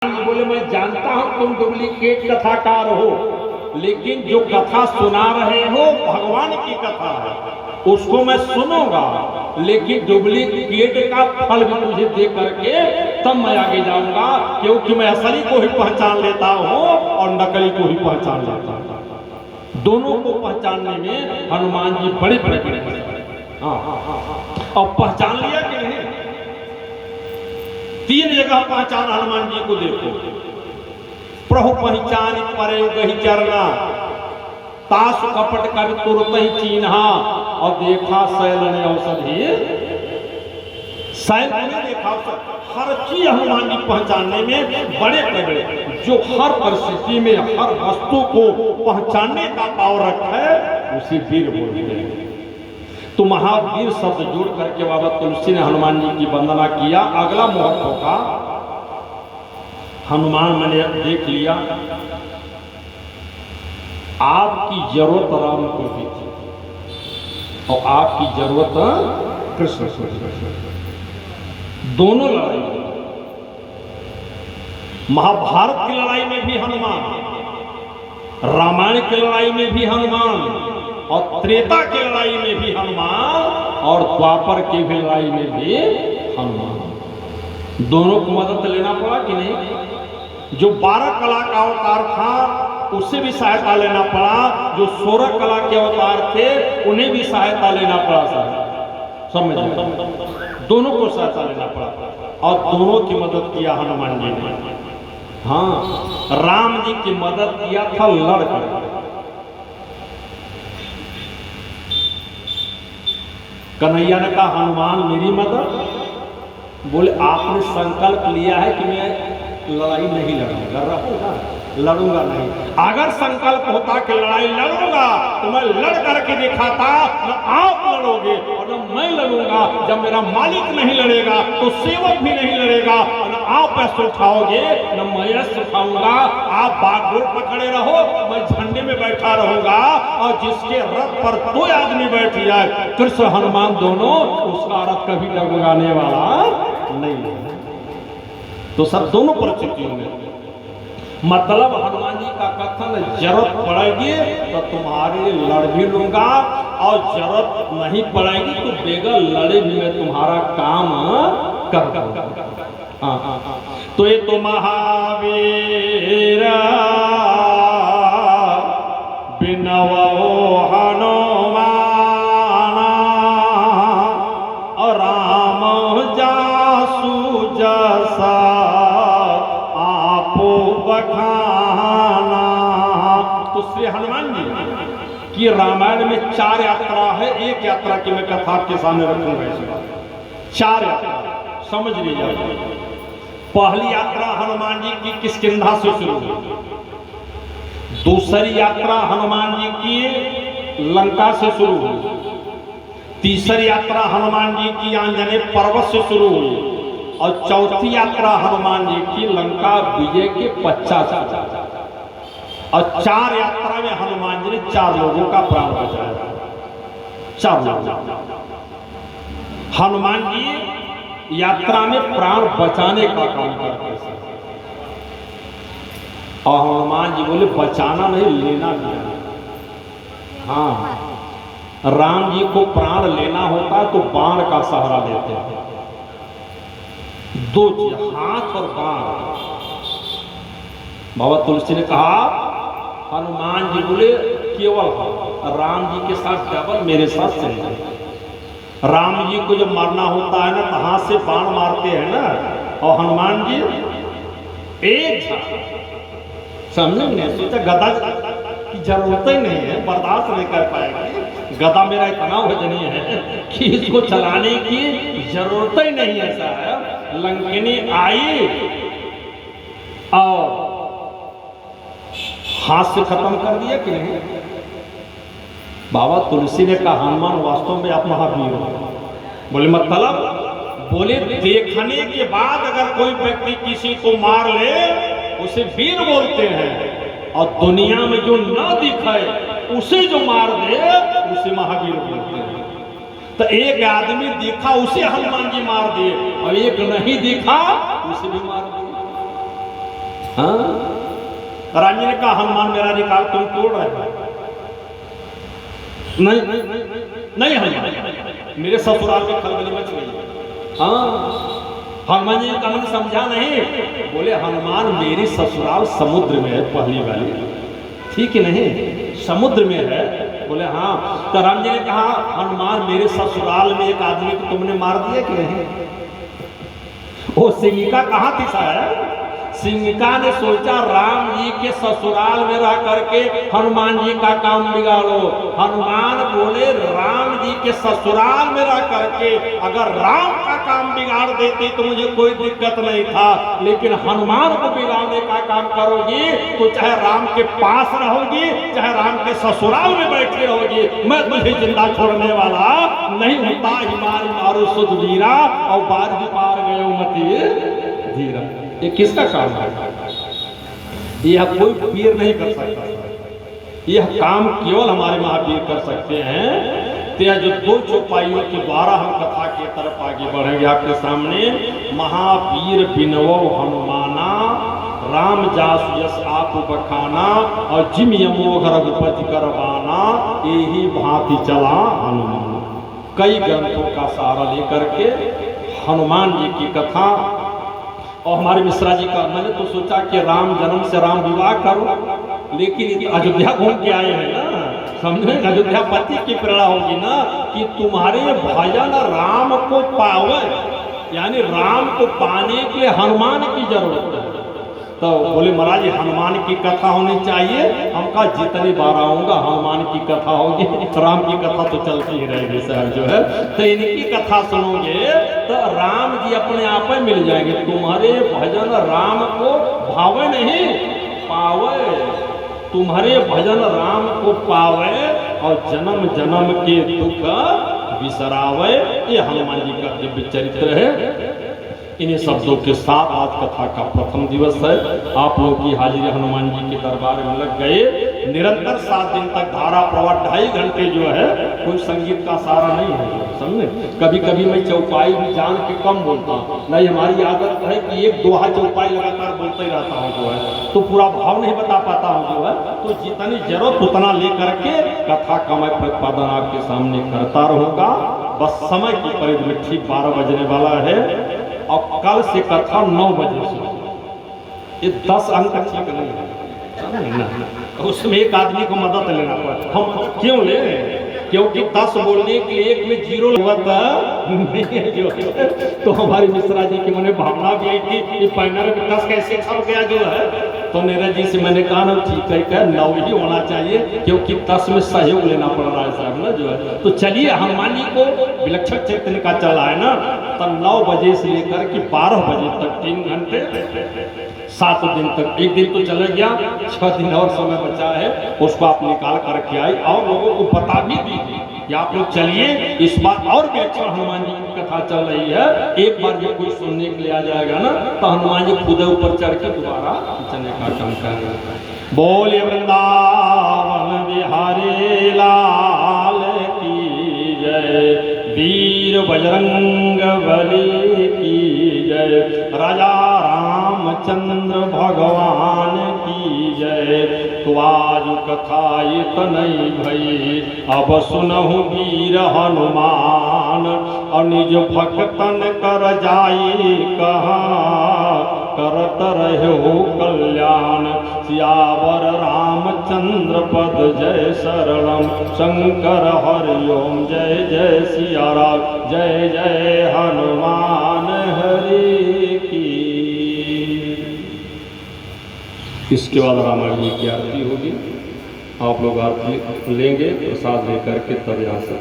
बोले मैं जानता हूं तुम डुप्लीकेट कथाकार हो, लेकिन जो कथा सुना रहे हो भगवान की कथा है, उसको मैं सुनूंगा, लेकिन डुप्लीकेट का फल भी तुझे दे करके तब मैं आगे जाऊंगा, क्योंकि मैं असली को ही पहचान लेता हूं और नकली को ही पहचान लेता हूं। दोनों को पहचानने में हनुमान जी बड़े बड़े और पहचान लिया कि नहीं? 3 जगह पहचान हनुमान जी को देखो। प्रभु पहचान परे गही चरना, तास कपट कवि तुरत ही चिन्हा, और देखा शैल ने औषधि, शैल ने देखा हर चीज हनुमान जी पहचानने में बड़े बड़े, जो हर परिस्थिति में हर वस्तु को पहचानने का पावर रखा है उसे वीर बोलते हैं। तो महावीर शब्द जोड़ करके बाबा तुलसी ने हनुमान जी की वंदना किया। अगला मुहूर्त होगा हनुमान, मैंने देख लिया आपकी जरूरत राम को भी थी और आपकी जरूरत कृष्ण को भी। दोनों लड़ाई, महाभारत की लड़ाई में भी हनुमान, रामायण की लड़ाई में भी हनुमान, और त्रेता की लड़ाई में भी हनुमान, और द्वापर की भी लड़ाई में भी हनुमान। दोनों को मदद लेना पड़ा कि नहीं? जो 12 कला का अवतार था उससे भी सहायता लेना पड़ा, जो 16 कला के अवतार थे उन्हें भी सहायता लेना पड़ा। समझ, दोनों को सहायता लेना पड़ा और दोनों की मदद किया हनुमान जी ने। हाँ, राम जी की मदद किया था लड़कर। कन्हैया ने कहा हनुमान मेरी मदद। बोले आपने संकल्प लिया है कि मैं लड़ाई नहीं लड़ूंगा, लड़ूंगा नहीं। अगर संकल्प होता कि लड़ाई लड़ूंगा तो मैं लड़ करके दिखाता, न आप लड़ोगे और न मैं लड़ूंगा। जब मेरा मालिक नहीं लड़ेगा तो सेवक भी नहीं लड़ेगा, न आप पैसे उठाओगे न मैं उठाऊंगा। आप बागडोर पकड़े रहो, मैं झंडे में बैठा रहूंगा, और जिसके रथ पर 2 आदमी बैठ जाए, कृष्ण हनुमान दोनों, उसका रथ कभी डगमगाने वाला नहीं है। तो सब दोनों परिस्थितियों में मतलब हनुमान जी का कथन, जरूरत पड़ेगी तो तुम्हारे लड़ भी लूंगा, और जरूरत नहीं पड़ेगी तो बेगर लड़े भी मैं तुम्हारा काम कर दूंगा। तो ये तो महावीर बिनवो हनुमान, और राम जासु जसा आपो बखाना। तो श्री हनुमान जी की रामायण में 4 यात्रा है। एक यात्रा की मैं कथा आपके सामने रखूंगा। इस 4 यात्रा समझ लीजिए। पहली यात्रा हनुमान जी की किष्किंधा से शुरू हुई। दूसरी यात्रा हनुमान जी की लंका से शुरू हुई। तीसरी यात्रा हनुमान जी की आंजनेय पर्वत से शुरू हुई, और चौथी यात्रा हनुमान जी की लंका विजय के पश्चात। और 4 यात्रा में हनुमान जी ने 4 लोगों का प्राण बचाया। 4 लोग हनुमान जी यात्रा में प्राण बचाने का काम करते थे। और हनुमान जी बोले बचाना नहीं, लेना भी है। हाँ, राम जी को प्राण लेना होता तो बाण का सहारा लेते हैं। 2 चीज, हाथ और बाण। बाबा तुलसी ने कहा हनुमान जी बोले केवल राम जी के साथ डबल मेरे साथ चले। राम जी को जब मारना होता है ना तो हाथ से बाण मारते हैं ना, और हनुमान जी एक समझे, सोचा गदा की जरूरत ही नहीं है, बर्दाश्त नहीं कर पाएगी, गदा मेरा इतना वजनी है कि इसको चलाने की जरूरत ही नहीं है। साहब लंकिनी आई और हाथ से खत्म कर दिया कि नहीं? बाबा तुलसी ने कहा हनुमान वास्तव में आप महावीर हो। बोले मतलब? बोले देखने के बाद अगर कोई व्यक्ति किसी को मार ले उसे वीर बोलते हैं, और दुनिया में जो न दिखे उसे जो मार दे उसे महावीर बोलते हैं। तो एक आदमी दिखा उसे हनुमान जी मार दिए, और एक नहीं दिखा उसे भी मार दिए। हाँ, राम जी ने कहा हनुमान मेरा रिकॉर्ड तुम तोड़ रहे हो। नहीं नहीं हनुमान, मेरे ससुराल में खलबली मच गई। हाँ, हनुमान जी का मन समझा नहीं। बोले हनुमान मेरी ससुराल समुद्र में है, पहली वाली ठीक नहीं, समुद्र में है। बोले हाँ। तो राम जी ने कहा हनुमान मेरे ससुराल में एक आदमी को तुमने मार दिया कि नहीं? वो सिंगिका कहाँ थी साहब? सिंगिका ने सोचा राम जी के ससुराल में रह करके हनुमान जी का काम बिगाड़ो। हनुमान बोले राम जी के ससुराल में रह करके अगर राम का काम बिगाड़ देती तो मुझे कोई दिक्कत नहीं था, लेकिन हनुमान को बिगाड़ने का काम करोगी तो चाहे राम के पास रहोगी चाहे राम के ससुराल में बैठी रहोगी, मैं तुझे जिंदा छोड़ने वाला नहीं होता। हिमारी मारो सुधवीरा और बार भी पार गए मती धीरा। ये किसका काम है? यह कोई वीर नहीं कर सकता। यह काम केवल हमारे महावीर कर सकते हैं। तो यह जो 2 चौपाइयों के द्वारा हम कथा की तरफ आगे बढ़ेंगे आपके सामने। महावीर बिनवो हनुमाना, राम जासु यस आप बखाना, और जिम यमोघ रघुपति करवाना, यही भांति चला हनुमान। कई ग्रंथों का सहारा लेकर के हनुमान जी की कथा, और हमारे मिश्रा जी का, मैंने तो सोचा कि राम जन्म से राम विवाह करो, लेकिन अयोध्या घूम के आए हैं ना, समझे? अयोध्या पति की प्रेरणा होगी ना कि तुम्हारे भजन राम को पावे, यानी राम को पाने के लिए हनुमान की जरूरत है। तो बोले महाराज हनुमान की कथा होनी चाहिए। हम कहा जितनी बार आऊँगा हनुमान की कथा होगी, राम की कथा तो चलती ही रहेगी साहब जो है। तो इनकी कथा सुनोगे तो राम जी अपने आप में मिल जाएंगे। तुम्हारे भजन राम को भावे नहीं पावे, तुम्हारे भजन राम को पावे और जन्म जन्म के दुख बिसरावे। ये हनुमान जी का दिव्य चरित्र है। इन्हीं शब्दों के साथ आज कथा का प्रथम दिवस है। आप लोग की हाजिरी हनुमान जी के दरबार में लग गए। निरंतर 7 दिन तक धारा प्रवाह 2.5 घंटे जो है, कोई संगीत का सहारा नहीं है, समझे? कभी कभी मैं चौपाई भी जान के कम बोलता हूँ, नहीं हमारी आदत है कि 1 दोहा चौपाई लगातार बोलते ही रहता हूँ जो है, तो पूरा भाव नहीं बता पाता हूँ जो है। तो जितनी जरूरत उतना ले करके कथा का मैं प्रतिपादन आपके सामने करता रहूँगा। बस समय की परिधि में ठीक 12 बजने वाला है और कल से कथा 9 बजे से। ये 10 अंक ठीक नहीं है, उसमें एक आदमी को मदद लेना पड़ता। हम क्यों ले? क्योंकि 10 बोलने के 1 में 0 लगता जो। तो हमारे मिश्रा जी की मैंने भावना भी आई थी कि पैनल में 10 कैसे छप गया जो है। तो नीरज जी से मैंने कहा ना ठीक है 9 ही होना चाहिए, क्योंकि 10 में सहयोग लेना पड़ रहा है साहब ना जो है। तो चलिए हनुमान जी को विलक्षण चैतन्य का चला है ना, तो 9 बजे से लेकर के 12 बजे तक 3 घंटे 7 दिन तक, एक दिन तो चला गया, 6 दिन और समय बचा है, उसको आप निकाल करके आए और लोगों को बता भी दीजिए कि आप लोग चलिए। इस बार और भी अच्छा हनुमान जी की कथा चल रही है। एक बार जब कोई सुनने के लिए आ जाएगा ना तो हनुमान जी खुद ऊपर चढ़ के दोबारा चलने का काम करेंगे। बोले वृंदावन बिहारी लाल की जय, वीर बजरंग बली की जय, राजा रामचंद्र भगवान की जय। तो आज कथा इतनी भई, अब सुनहु वीर हनुमान, और निज भक्तन कर जाई कहाँ, करत रहो कल्याण। सियावर रामचंद्र पद जय शरणम, शंकर हरिओम जय जय सिया राम, जय जय हनुमान हरि की। इसके बाद रामायण की आरती होगी। आप लोग आरती लेंगे, प्रसाद लेकर के तब यहाँ से